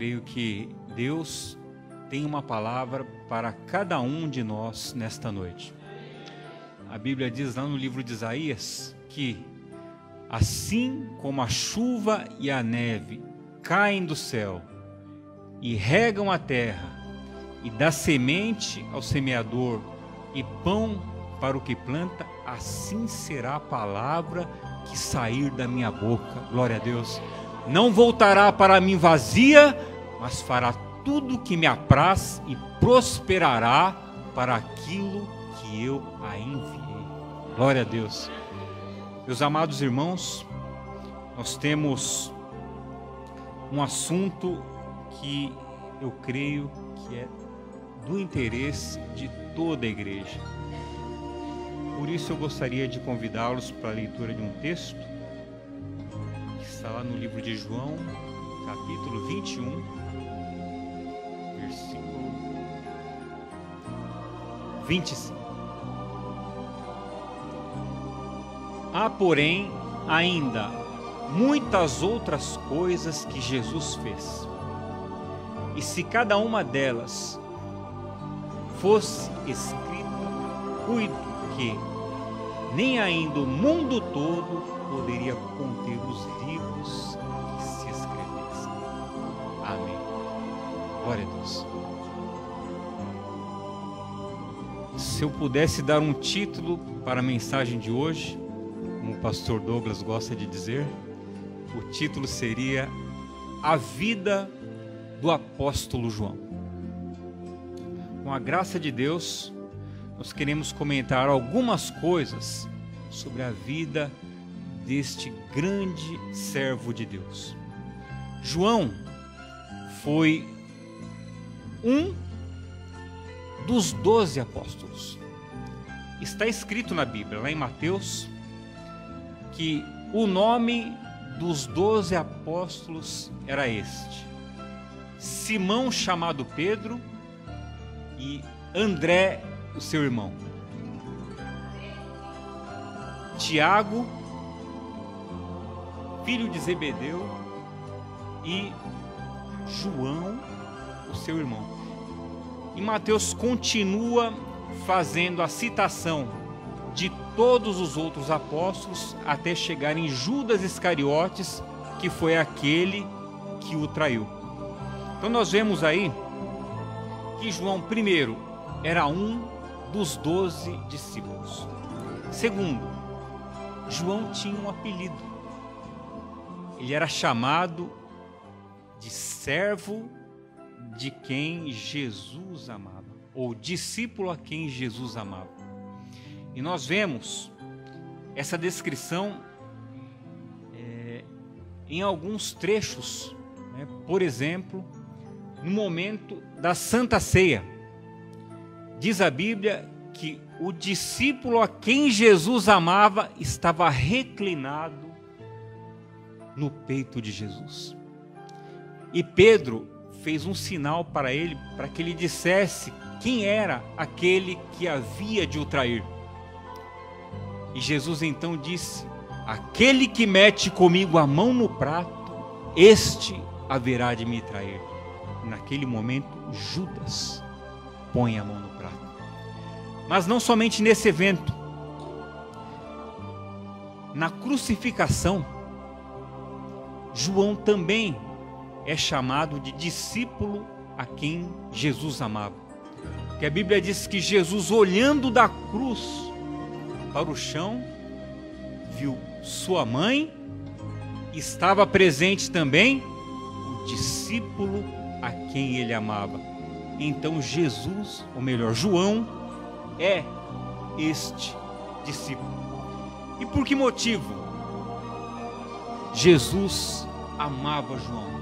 creio que Deus tem uma palavra para cada um de nós nesta noite. A Bíblia diz lá no livro de Isaías que assim como a chuva e a neve caem do céu e regam a terra e dá semente ao semeador e pão para o que planta, assim será a palavra que sair da minha boca. Glória a Deus. Não voltará para mim vazia, mas fará tudo o que me apraz e prosperará para aquilo que eu a enviei. Glória a Deus. Meus amados irmãos, nós temos um assunto que eu creio que é do interesse de toda a igreja. Por isso eu gostaria de convidá-los para a leitura de um texto que está lá no livro de João, capítulo 21, versículo 25. Há, porém, ainda muitas outras coisas que Jesus fez. E se cada uma delas fosse escrita, cuido que nem ainda o mundo todo poderia conter os livros que se escrevessem. Amém. Glória a Deus. Se eu pudesse dar um título para a mensagem de hoje, como o pastor Douglas gosta de dizer, o título seria A Vida do Apóstolo João. Com a graça de Deus, nós queremos comentar algumas coisas sobre a vida deste grande servo de Deus. João foi um dos 12 apóstolos. Está escrito na Bíblia, lá em Mateus, que o nome dos 12 apóstolos era este: Simão, chamado Pedro, e André, o seu irmão, Tiago, filho de Zebedeu, e João, o seu irmão. E Mateus continua fazendo a citação de todos os outros apóstolos até chegar em Judas Iscariotes, que foi aquele que o traiu. Então nós vemos aí que João, primeiro, era um dos 12 discípulos. Segundo, João tinha um apelido. Ele era chamado de servo de quem Jesus amava, ou discípulo a quem Jesus amava. E nós vemos essa descrição em alguns trechos, né? Por exemplo, no momento da Santa Ceia. Diz a Bíblia que o discípulo a quem Jesus amava estava reclinado no peito de Jesus. E Pedro fez um sinal para ele, para que ele dissesse quem era aquele que havia de o trair. E Jesus então disse: aquele que mete comigo a mão no prato, este haverá de me trair. E naquele momento, Judas põe a mão no prato. Mas não somente nesse evento. Na crucificação, João também é chamado de discípulo a quem Jesus amava. Porque a Bíblia diz que Jesus, olhando da cruz para o chão, viu sua mãe, estava presente também o discípulo a quem ele amava. Então Jesus, ou melhor, João, é este discípulo. E por que motivo Jesus amava João?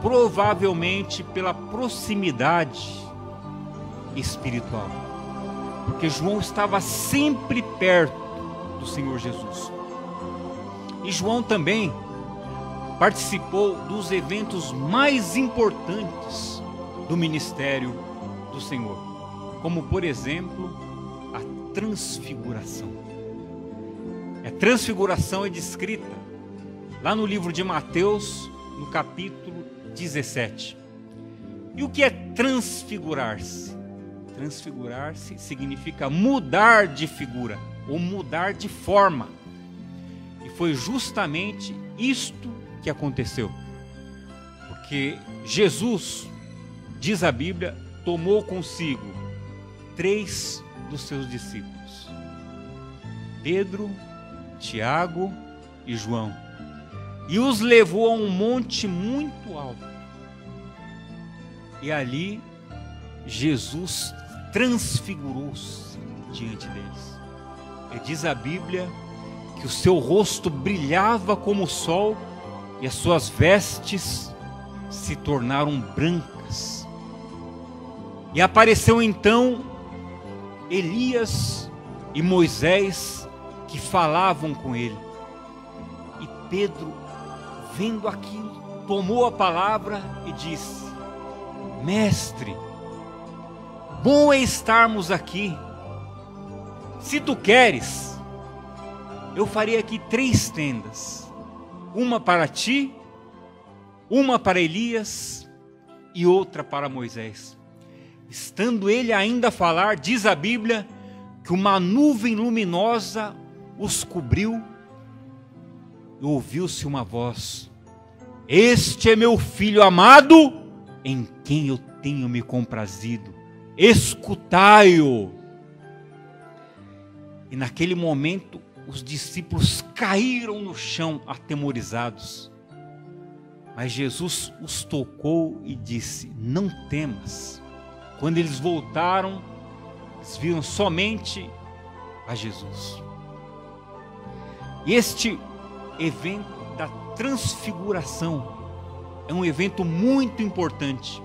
Provavelmente pela proximidade espiritual, porque João estava sempre perto do Senhor Jesus. E João também participou dos eventos mais importantes do ministério do Senhor, como por exemplo a transfiguração. A transfiguração é descrita lá no livro de Mateus, no capítulo 17. E o que é transfigurar-se? Transfigurar-se significa mudar de figura ou mudar de forma. E foi justamente isto que aconteceu. Porque Jesus, diz a Bíblia, tomou consigo 3 dos seus discípulos: Pedro, Tiago e João, e os levou a um monte muito alto. E ali Jesus transfigurou-se diante deles. E diz a Bíblia que o seu rosto brilhava como o sol e as suas vestes se tornaram brancas. E apareceu então Elias e Moisés, que falavam com ele. E Pedro, vendo aquilo, tomou a palavra e disse: Mestre, bom é estarmos aqui. Se tu queres, eu farei aqui 3 tendas, uma para ti, uma para Elias e outra para Moisés. Estando ele ainda a falar, diz a Bíblia que uma nuvem luminosa os cobriu e ouviu-se uma voz: Este é meu filho amado, em quem eu tenho me comprazido, escutai-o. E naquele momento os discípulos caíram no chão atemorizados. Mas Jesus os tocou e disse: Não temas. Quando eles voltaram, eles viram somente a Jesus. E este evento da transfiguração é um evento muito importante.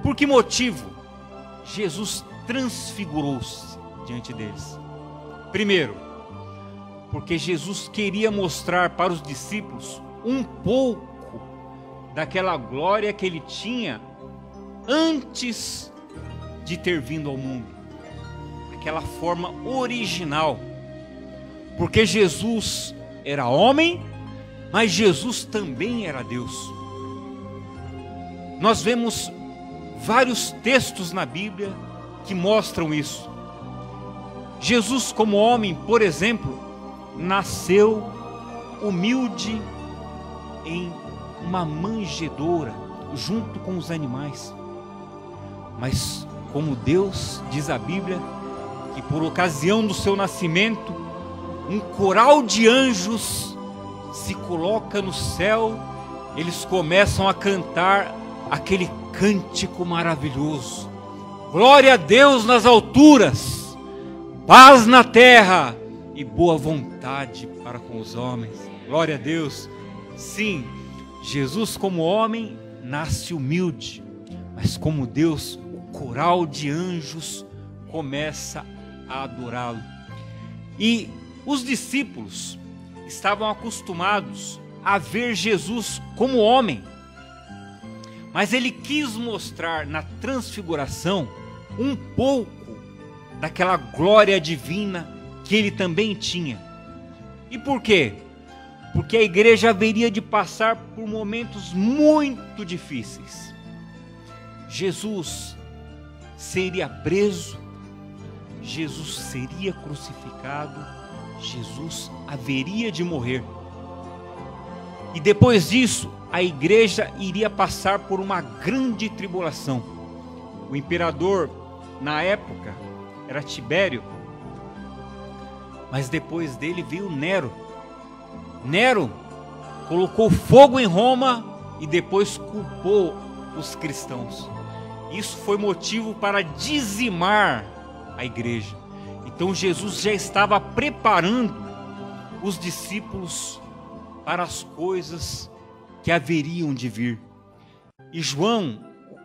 Por que motivo Jesus transfigurou-se diante deles? Primeiro, porque Jesus queria mostrar para os discípulos um pouco daquela glória que ele tinha antes de ter vindo ao mundo, aquela forma original. Porque Jesus era homem, mas Jesus também era Deus. Nós vemos vários textos na Bíblia que mostram isso. Jesus, como homem, por exemplo, nasceu humilde em uma manjedoura, junto com os animais. Mas como Deus, diz a Bíblia, que por ocasião do seu nascimento, um coral de anjos se coloca no céu, eles começam a cantar aquele cântico maravilhoso: glória a Deus nas alturas, paz na terra e boa vontade para com os homens. Glória a Deus. Sim, Jesus como homem nasce humilde, mas como Deus, o coral de anjos começa a adorá-lo. E os discípulos estavam acostumados a ver Jesus como homem, mas ele quis mostrar na transfiguração um pouco daquela glória divina que ele também tinha. E por quê? Porque a igreja haveria de passar por momentos muito difíceis. Jesus seria preso, Jesus seria crucificado, Jesus haveria de morrer. E depois disso, a igreja iria passar por uma grande tribulação. O imperador, na época, era Tibério, mas depois dele veio Nero. Nero colocou fogo em Roma e depois culpou os cristãos. Isso foi motivo para dizimar a igreja. Então Jesus já estava preparando os discípulos para as coisas que haveriam de vir. E João,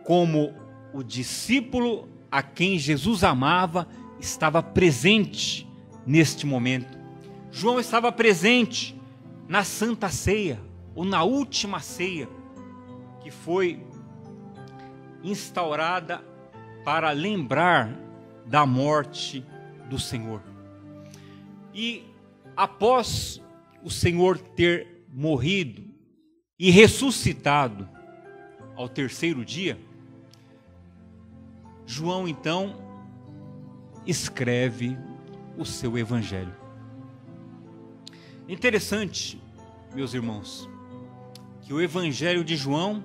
como o discípulo a quem Jesus amava, estava presente neste momento. João estava presente na Santa Ceia, ou na última ceia, que foi instaurada para lembrar da morte do Senhor. E após o Senhor ter morrido e ressuscitado, ao terceiro dia, João então escreve o seu evangelho. Interessante, meus irmãos, que o evangelho de João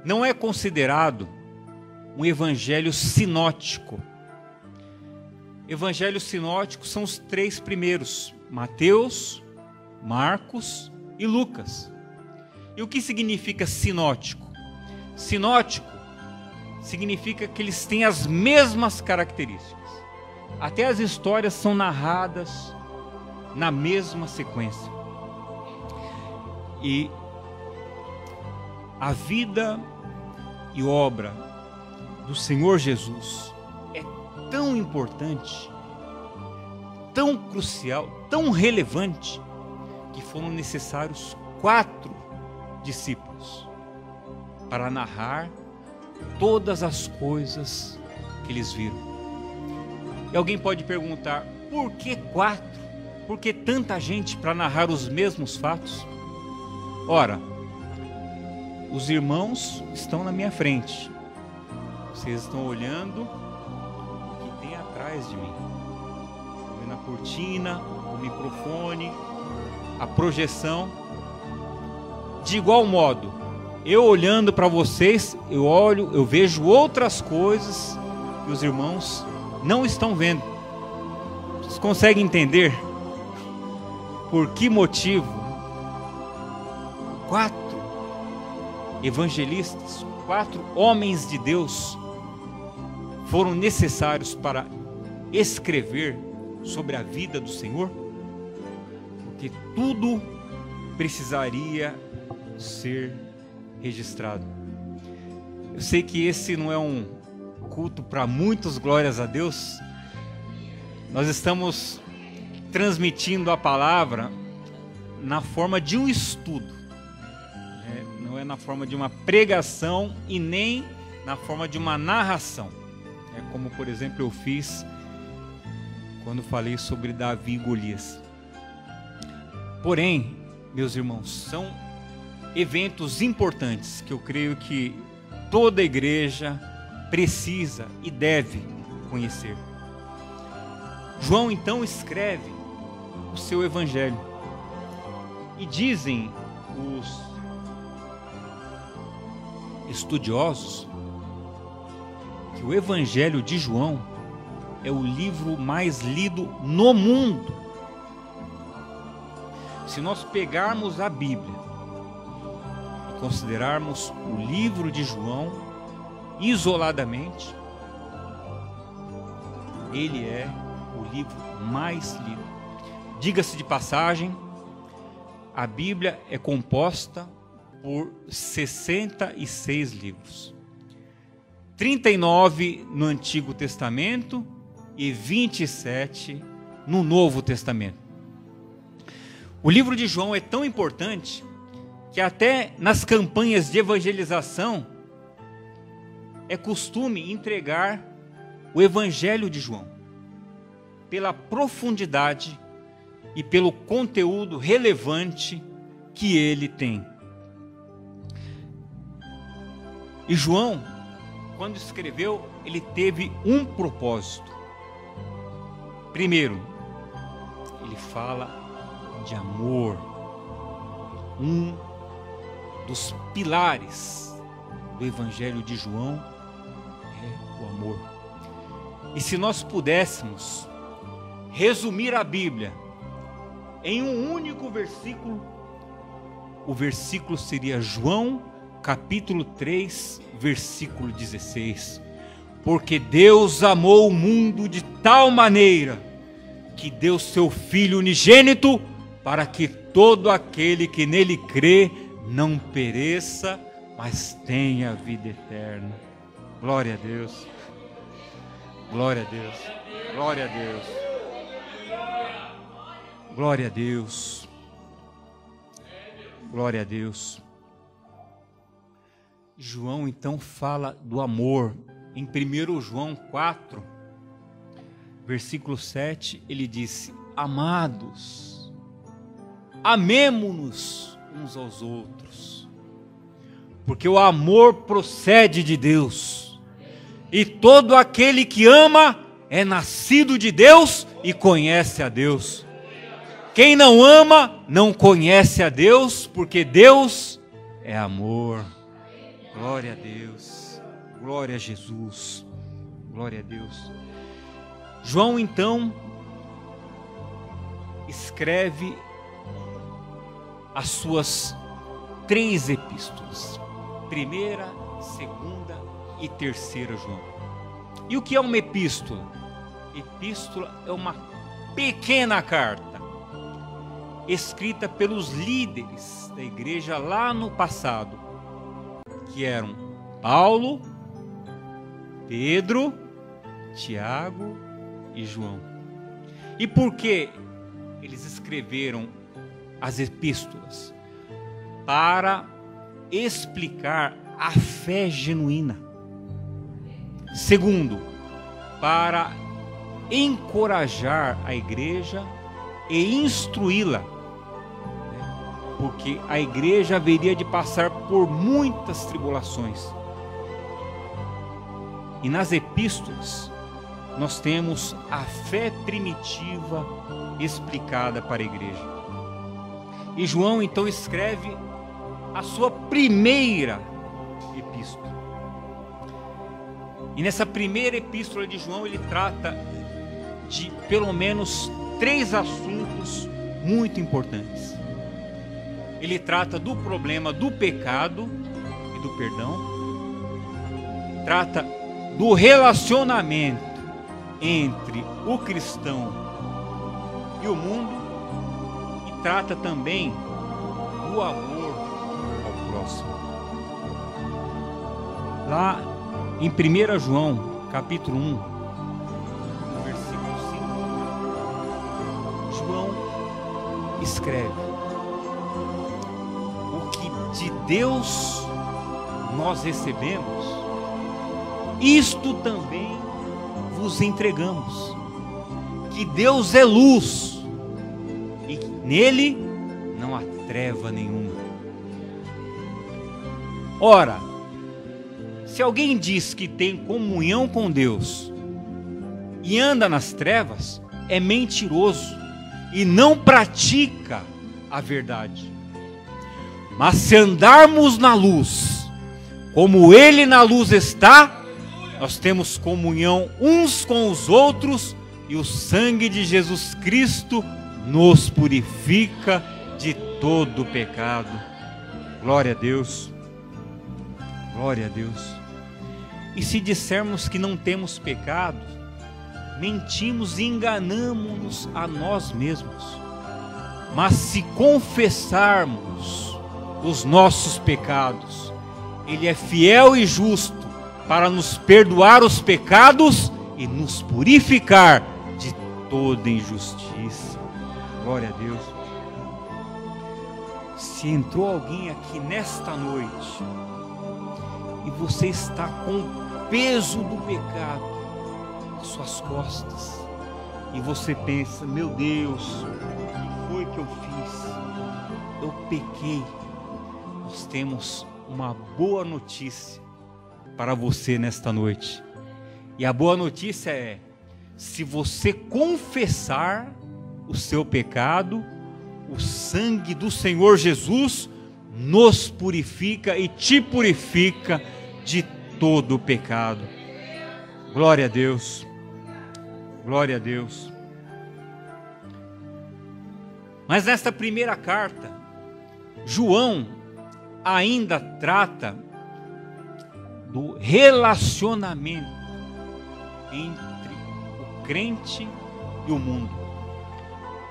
não é considerado um evangelho sinótico. Evangelhos sinóticos são os três primeiros: Mateus, Marcos e Lucas. E o que significa sinótico? Sinótico significa que eles têm as mesmas características. Até as histórias são narradas na mesma sequência. E a vida e obra do Senhor Jesus é tão importante, tão crucial, tão relevante, que foram necessários 4 discípulos para narrar todas as coisas que eles viram. E alguém pode perguntar: por que 4? Por que tanta gente para narrar os mesmos fatos? Ora, os irmãos estão na minha frente. Vocês estão olhando o que tem atrás de mim. Estão vendo a cortina, o microfone, a projeção. De igual modo, eu olhando para vocês, eu vejo outras coisas que os irmãos não estão vendo. Vocês conseguem entender por que motivo 4 evangelistas, 4 homens de Deus foram necessários para escrever sobre a vida do Senhor? Porque tudo precisaria ser registrado. Eu sei que esse não é um culto para muitos, glórias a Deus. Nós estamos transmitindo a palavra na forma de um estudo, não é na forma de uma pregação e nem na forma de uma narração. É como, por exemplo, eu fiz quando falei sobre Davi e Golias. Porém, meus irmãos, são eventos importantes que eu creio que toda igreja precisa e deve conhecer. João então escreve o seu evangelho e dizem os estudiosos que o evangelho de João é o livro mais lido no mundo. Se nós pegarmos a Bíblia e considerarmos o livro de João isoladamente, ele é o livro mais lido. Diga-se de passagem, a Bíblia é composta por 66 livros. 39 no Antigo Testamento e 27 no Novo Testamento. O livro de João é tão importante que até nas campanhas de evangelização é costume entregar o Evangelho de João, pela profundidade e pelo conteúdo relevante que ele tem. E João, quando escreveu, ele teve um propósito. Primeiro, ele fala de amor. Um dos pilares do Evangelho de João é o amor. E se nós pudéssemos resumir a Bíblia em um único versículo, o versículo seria João capítulo 3, versículo 16. Porque Deus amou o mundo de tal maneira que deu seu Filho unigênito, para que todo aquele que nele crê não pereça, mas tenha vida eterna. Glória a Deus. Glória a Deus. Glória a Deus. Glória a Deus. Glória a Deus. João então fala do amor. Em 1 João 4, versículo 7, ele disse: Amados, amemo-nos uns aos outros, porque o amor procede de Deus. E todo aquele que ama é nascido de Deus e conhece a Deus. Quem não ama não conhece a Deus, porque Deus é amor. Glória a Deus, glória a Jesus, glória a Deus. João então escreve as suas 3 epístolas, 1ª, 2ª e 3ª João. E o que é uma epístola? Epístola é uma pequena carta escrita pelos líderes da igreja lá no passado, que eram Paulo, Pedro, Tiago e João. E por que eles escreveram as epístolas? Para explicar a fé genuína. Segundo, para encorajar a igreja e instruí-la, porque a igreja haveria de passar por muitas tribulações. E nas epístolas nós temos a fé primitiva explicada para a igreja. E João então escreve a sua primeira epístola. E nessa primeira epístola de João ele trata de pelo menos 3 assuntos muito importantes. Ele trata do problema do pecado e do perdão, trata do relacionamento entre o cristão e o mundo e trata também do amor ao próximo. Lá em 1 João, capítulo 1, versículo 5, João escreve: o que de Deus nós recebemos, isto também vos entregamos, que Deus é luz e nele não há treva nenhuma. Ora, se alguém diz que tem comunhão com Deus e anda nas trevas, é mentiroso e não pratica a verdade. Mas se andarmos na luz, como Ele na luz está, nós temos comunhão uns com os outros e o sangue de Jesus Cristo nos purifica de todo pecado. Glória a Deus. Glória a Deus. E se dissermos que não temos pecado, mentimos e enganamos-nos a nós mesmos. Mas se confessarmos os nossos pecados, Ele é fiel e justo para nos perdoar os pecados e nos purificar de toda injustiça. Glória a Deus. Se entrou alguém aqui nesta noite e você está com o peso do pecado nas suas costas e você pensa: meu Deus, o que foi que eu fiz? Eu pequei. Nós temos uma boa notícia para você nesta noite. E a boa notícia é: se você confessar o seu pecado, o sangue do Senhor Jesus nos purifica e te purifica de todo o pecado. Glória a Deus. Glória a Deus. Mas nesta primeira carta, João ainda trata do relacionamento entre o crente e o mundo.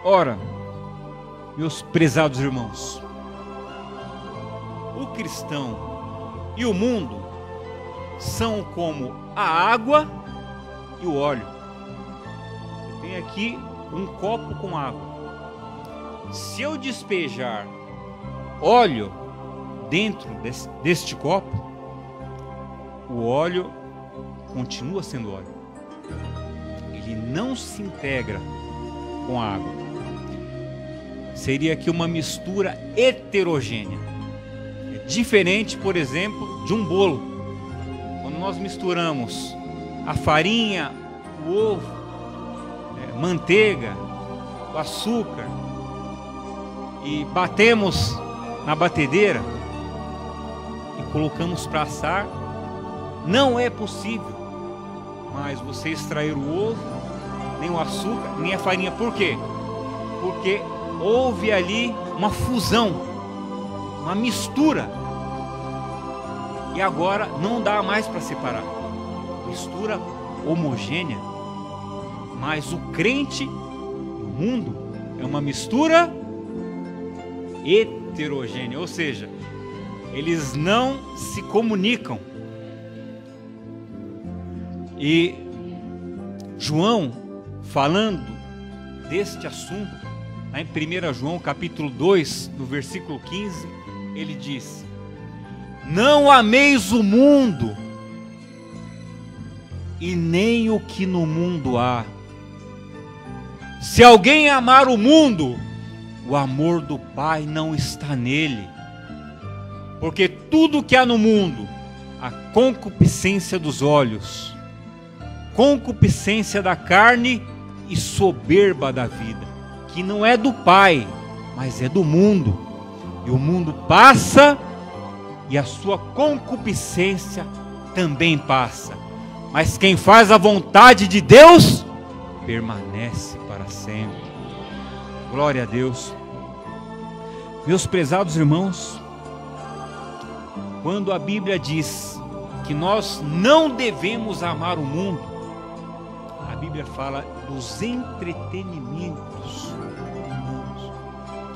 Ora, meus prezados irmãos, o cristão e o mundo são como a água e o óleo. Eu tenho aqui um copo com água. Se eu despejar óleo dentro deste copo, o óleo continua sendo óleo. Ele não se integra com a água. Seria aqui uma mistura heterogênea. É Diferente, por exemplo, de um bolo. Quando nós misturamos a farinha, o ovo, manteiga, o açúcar e batemos na batedeira e colocamos para assar, não é possível mais você extrair o ovo, nem o açúcar, nem a farinha. Por quê? Porque houve ali uma fusão, uma mistura, e agora não dá mais para separar. Mistura homogênea. Mas o crente, o mundo, é uma mistura heterogênea, ou seja, eles não se comunicam. E João, falando deste assunto, lá em 1 João capítulo 2, no versículo 15, ele diz: não ameis o mundo, e nem o que no mundo há. Se alguém amar o mundo, o amor do Pai não está nele. Porque tudo que há no mundo, a concupiscência dos olhos, concupiscência da carne e soberba da vida, que não é do Pai, mas é do mundo. E o mundo passa, e a sua concupiscência também passa. Mas quem faz a vontade de Deus, permanece para sempre. Glória a Deus. Meus prezados irmãos, quando a Bíblia diz que nós não devemos amar o mundo, a Bíblia fala dos entretenimentos humanos,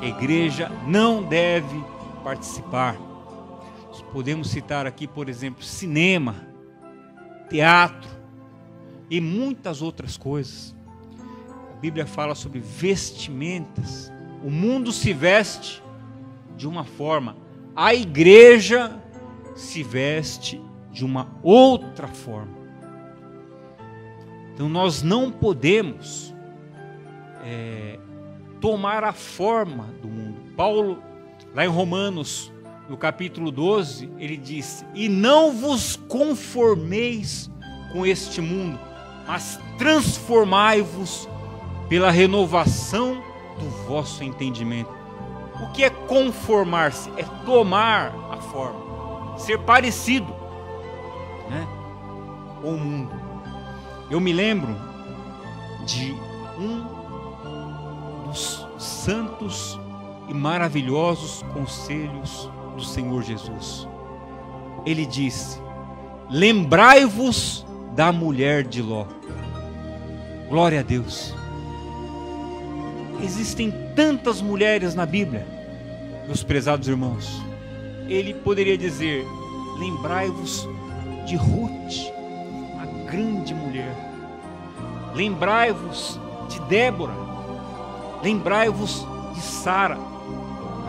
que a igreja não deve participar. Nós podemos citar aqui, por exemplo, cinema, teatro e muitas outras coisas. A Bíblia fala sobre vestimentas. O mundo se veste de uma forma, a igreja se veste de uma outra forma. Então nós não podemos tomar a forma do mundo. Paulo, lá em Romanos, no capítulo 12, ele diz: e não vos conformeis com este mundo, mas transformai-vos pela renovação do vosso entendimento. O que é conformar-se? É tomar a forma, ser parecido, né, com o mundo. Eu me lembro de um dos santos e maravilhosos conselhos do Senhor Jesus. Ele disse: lembrai-vos da mulher de Ló. Glória a Deus. Existem tantas mulheres na Bíblia, meus prezados irmãos. Ele poderia dizer: lembrai-vos de Ruth, uma grande mulher. Lembrai-vos de Débora. Lembrai-vos de Sara.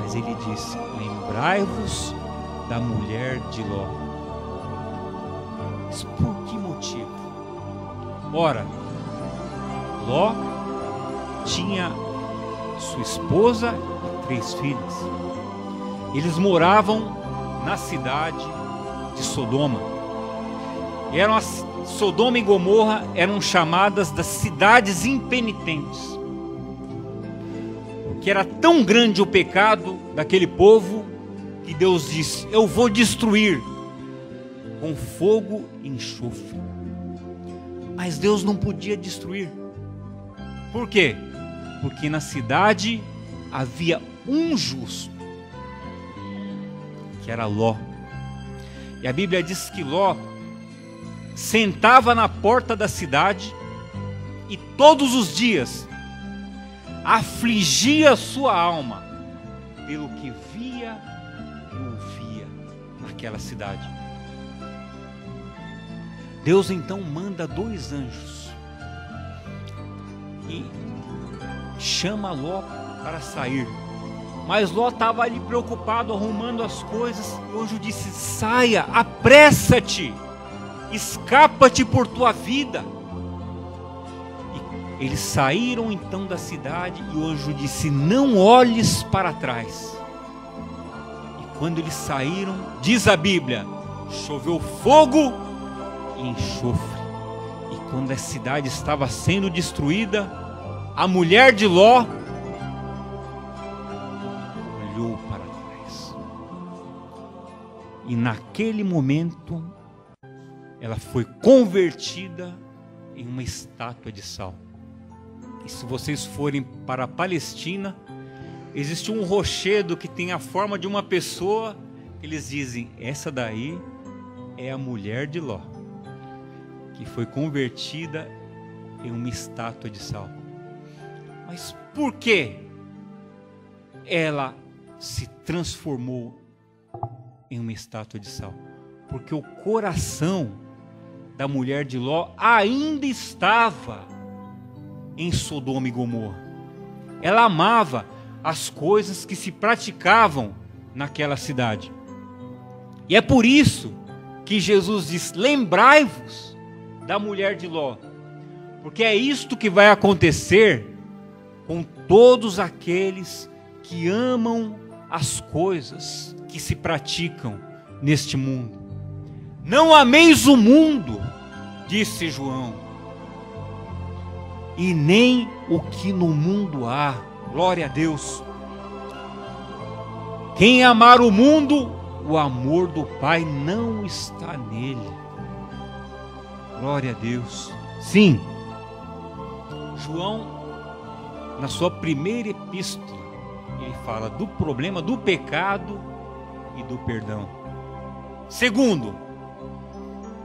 Mas ele disse: lembrai-vos da mulher de Ló. Mas por que motivo? Ora, Ló tinha sua esposa e 3 filhas. Eles moravam na cidade de Sodoma. Sodoma e Gomorra eram chamadas das cidades impenitentes, que era tão grande o pecado daquele povo que Deus disse: eu vou destruir com fogo e enxofre. Mas Deus não podia destruir. Por quê? Porque na cidade havia um justo, que era Ló. E a Bíblia diz que Ló sentava na porta da cidade e todos os dias afligia sua alma pelo que via e ouvia naquela cidade. Deus então manda 2 anjos e chama Ló para sair. Mas Ló estava ali preocupado, arrumando as coisas. O anjo disse: saia, apressa-te, escapa-te por tua vida. E eles saíram então da cidade, e o anjo disse: não olhes para trás. E Quando eles saíram, diz a Bíblia, choveu fogo e enxofre. E quando a cidade estava sendo destruída, a mulher de Ló olhou para trás. E naquele momento, ela foi convertida em uma estátua de sal. E se vocês forem para a Palestina, existe um rochedo que tem a forma de uma pessoa. Eles dizem, essa daí é a mulher de Ló, que foi convertida em uma estátua de sal. Mas por que ela se transformou em uma estátua de sal? Porque o coração da mulher de Ló ainda estava em Sodoma e Gomorra. Ela amava as coisas que se praticavam naquela cidade. E é por isso que Jesus diz, lembrai-vos da mulher de Ló, porque é isto que vai acontecer com todos aqueles que amam as coisas que se praticam neste mundo. Não ameis o mundo, disse João, e nem o que no mundo há. Glória a Deus. Quem amar o mundo, o amor do Pai não está nele. Glória a Deus. Sim, João, na sua primeira epístola, ele fala do problema do pecado e do perdão. Segundo,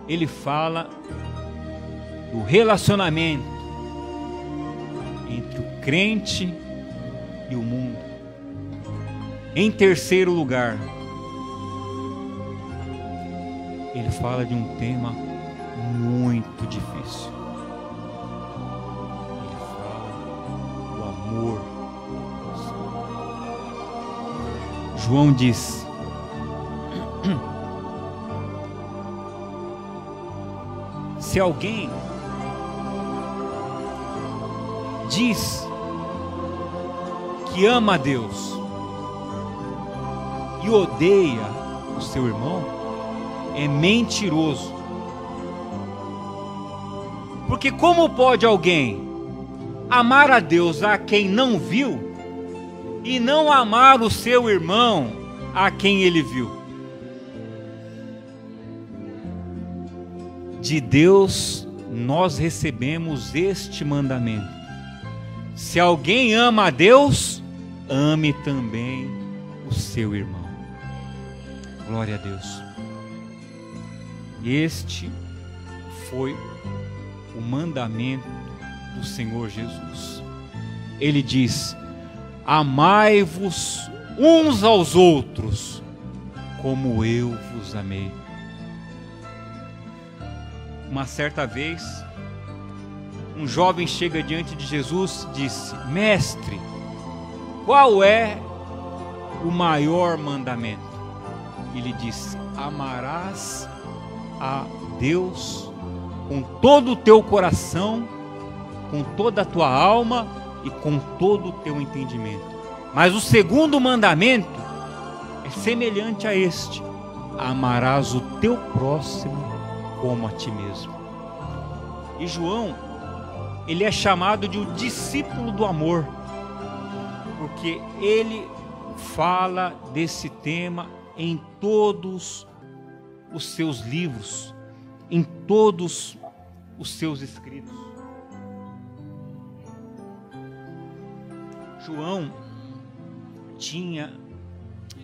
ele fala do relacionamento entre o crente e o mundo. Em terceiro lugar, ele fala de um tema muito difícil. Ele fala do amor. João diz: se alguém diz que ama a Deus e odeia o seu irmão, é mentiroso. Porque como pode alguém amar a Deus a quem não viu e não amar o seu irmão a quem ele viu? De Deus nós recebemos este mandamento: se alguém ama a Deus, ame também o seu irmão. Glória a Deus. Este foi o mandamento do Senhor Jesus. Ele diz: amai-vos uns aos outros, como eu vos amei. Uma certa vez, um jovem chega diante de Jesus e disse: mestre, qual é o maior mandamento? Ele disse: amarás a Deus com todo o teu coração, com toda a tua alma e com todo o teu entendimento. Mas o segundo mandamento é semelhante a este: amarás o teu próximo como a ti mesmo. E João, ele é chamado de o discípulo do amor, porque ele fala desse tema em todos os seus livros, em todos os seus escritos. João tinha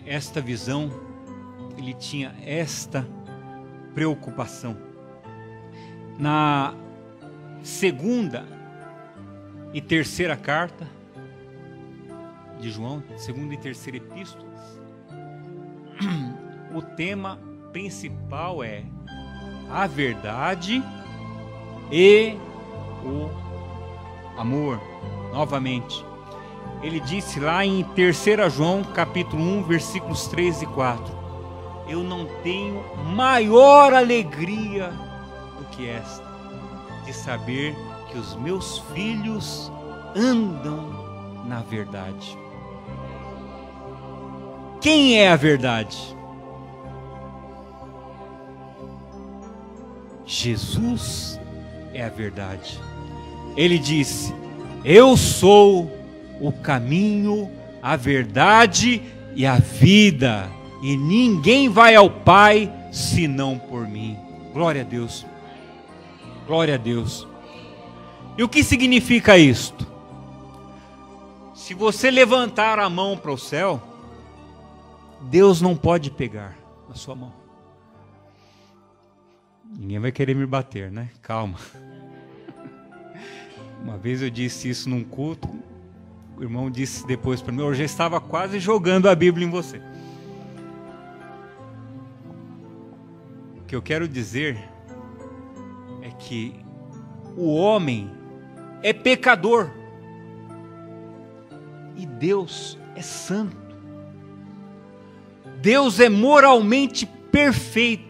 esta visão, ele tinha esta preocupação. Na segunda e terceira carta de João, segunda e terceira epístolas, o tema principal é a verdade e o amor. Novamente, ele disse lá em 3 João capítulo 1, versículos 3 e 4: eu não tenho maior alegria do que esta, de saber que os meus filhos andam na verdade. Quem é a verdade? Jesus é a verdade. Ele disse: eu sou o caminho, a verdade e a vida, e ninguém vai ao Pai senão por mim. Glória a Deus. Glória a Deus. E o que significa isto? Se você levantar a mão para o céu, Deus não pode pegar na sua mão. Ninguém vai querer me bater, né? Calma. Uma vez eu disse isso num culto, o irmão disse depois para mim: eu já estava quase jogando a Bíblia em você. O que eu quero dizer é que o homem é pecador e Deus é santo. Deus é moralmente perfeito.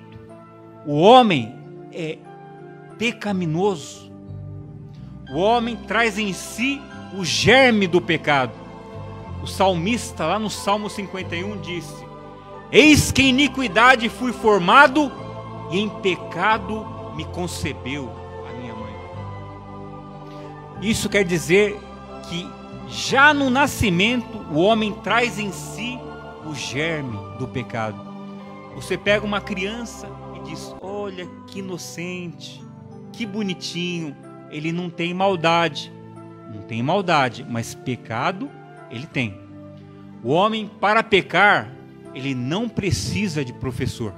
O homem é pecaminoso. O homem traz em si o germe do pecado. O salmista, lá no Salmo 51, disse: eis que em iniquidade fui formado, e em pecado me concebeu a minha mãe. Isso quer dizer que já no nascimento o homem traz em si o germe do pecado. Você pega uma criança e diz: olha que inocente, que bonitinho, ele não tem maldade. Não tem maldade, mas pecado ele tem. O homem, para pecar, ele não precisa de professor.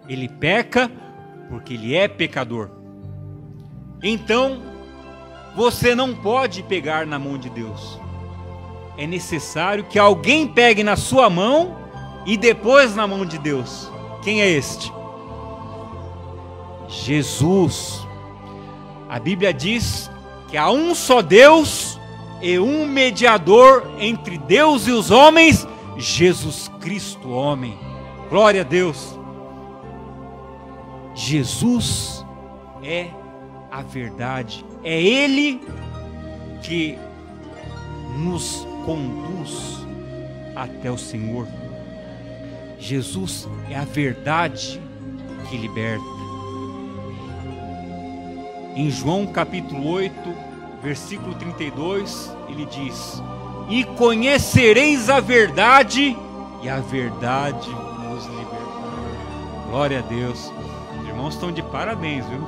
Ele peca porque ele é pecador. Então, você não pode pegar na mão de Deus. É necessário que alguém pegue na sua mão e depois na mão de Deus. Quem é este? Jesus. A Bíblia diz que há um só Deus e um mediador entre Deus e os homens, Jesus Cristo, homem. Glória a Deus. Jesus é a verdade. É Ele que nos conduz até o Senhor. Jesus é a verdade que liberta. Em João capítulo 8, versículo 32, ele diz: e conhecereis a verdade, e a verdade nos libertará. Glória a Deus. Os irmãos estão de parabéns, viu?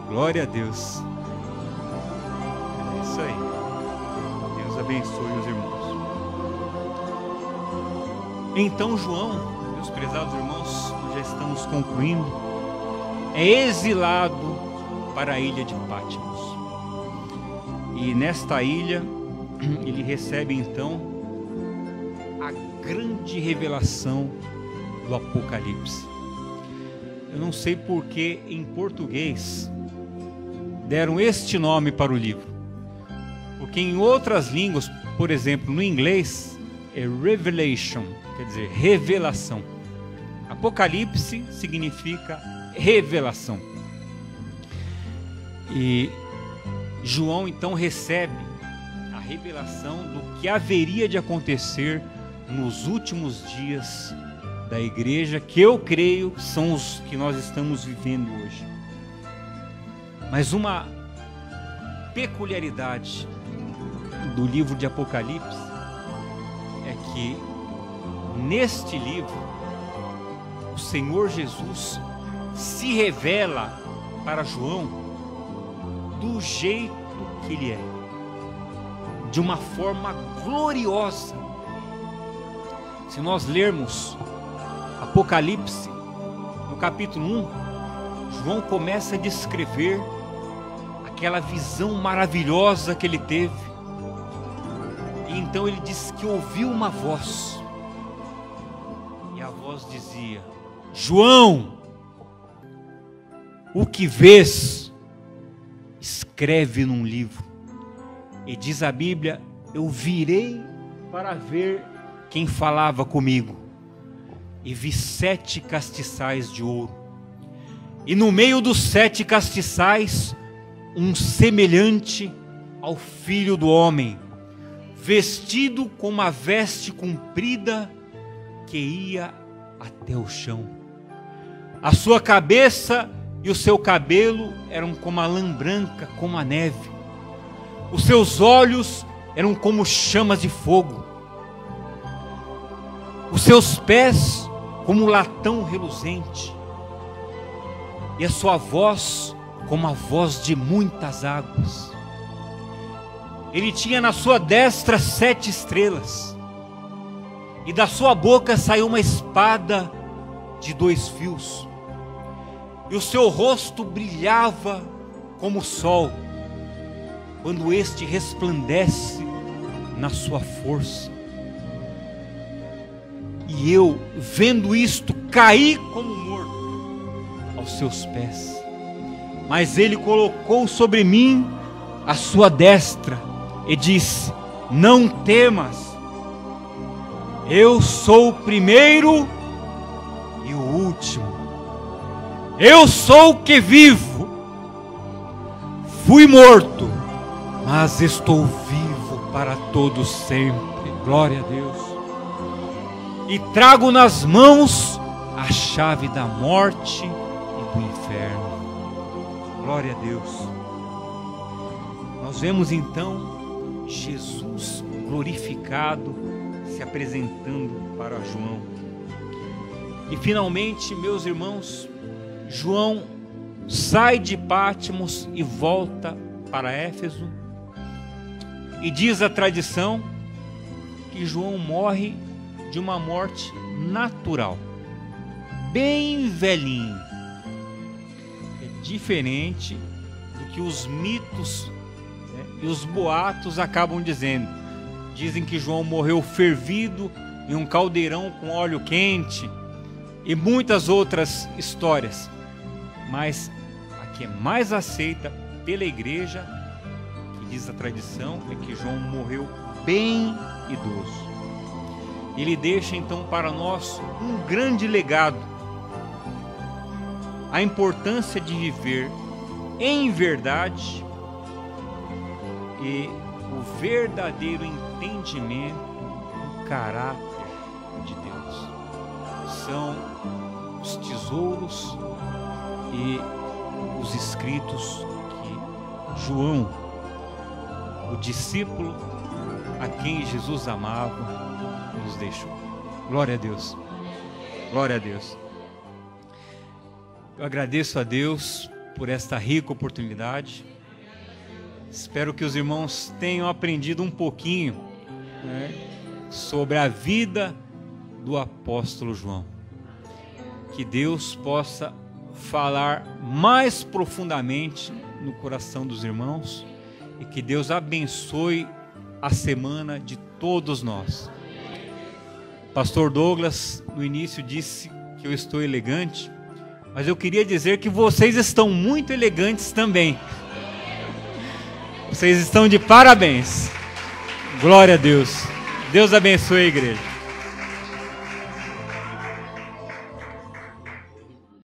Glória a Deus. É isso aí. Deus abençoe os irmãos. Então João, meus prezados irmãos, já estamos concluindo, é exilado para a ilha de Patmos. E nesta ilha, ele recebe então a grande revelação do Apocalipse. Eu não sei porque em português deram este nome para o livro, porque em outras línguas, por exemplo, no inglês, é Revelation, quer dizer, revelação. Apocalipse significa revelação. E João então recebe a revelação do que haveria de acontecer nos últimos dias da igreja, que eu creio são os que nós estamos vivendo hoje. Mas uma peculiaridade do livro de Apocalipse é que neste livro o Senhor Jesus se revela para João do jeito que ele é, de uma forma gloriosa. Se nós lermos Apocalipse, no capítulo 1, João começa a descrever aquela visão maravilhosa que ele teve. E então ele diz que ouviu uma voz, e a voz dizia: João, o que vês, escreve num livro. E diz a Bíblia: eu virei para ver quem falava comigo, e vi 7 castiçais de ouro, e no meio dos 7 castiçais um semelhante ao Filho do Homem, vestido com uma veste comprida que ia até o chão. A sua cabeça e o seu cabelo eram como a lã branca, como a neve. Os seus olhos eram como chamas de fogo. Os seus pés como latão reluzente. E a sua voz como a voz de muitas águas. Ele tinha na sua destra 7 estrelas. E da sua boca saiu uma espada de 2 fios. E o seu rosto brilhava como o sol, quando este resplandece na sua força. E eu, vendo isto, caí como morto aos seus pés. Mas ele colocou sobre mim a sua destra e disse: não temas, eu sou o primeiro e o último. Eu sou o que vivo. Fui morto, mas estou vivo para todo sempre. Glória a Deus. E trago nas mãos a chave da morte e do inferno. Glória a Deus. Nós vemos então Jesus glorificado se apresentando para João. E finalmente, meus irmãos, João sai de Patmos e volta para Éfeso. E diz a tradição que João morre de uma morte natural, bem velhinho. É diferente do que os mitos, né, e os boatos acabam dizendo. Dizem que João morreu fervido em um caldeirão com óleo quente e muitas outras histórias. Mas a que é mais aceita pela igreja, que diz a tradição, é que João morreu bem idoso. Ele deixa então para nós um grande legado: a importância de viver em verdade e o verdadeiro entendimento do caráter de Deus. São os tesouros e os escritos que João, o discípulo a quem Jesus amava, nos deixou. Glória a Deus. Glória a Deus. Eu agradeço a Deus por esta rica oportunidade. Espero que os irmãos tenham aprendido um pouquinho, né, sobre a vida do apóstolo João. Que Deus possa falar mais profundamente no coração dos irmãos e que Deus abençoe a semana de todos nós. Pastor Douglas no início disse que eu estou elegante, mas eu queria dizer que vocês estão muito elegantes também. Vocês estão de parabéns. Glória a Deus. Deus abençoe a igreja.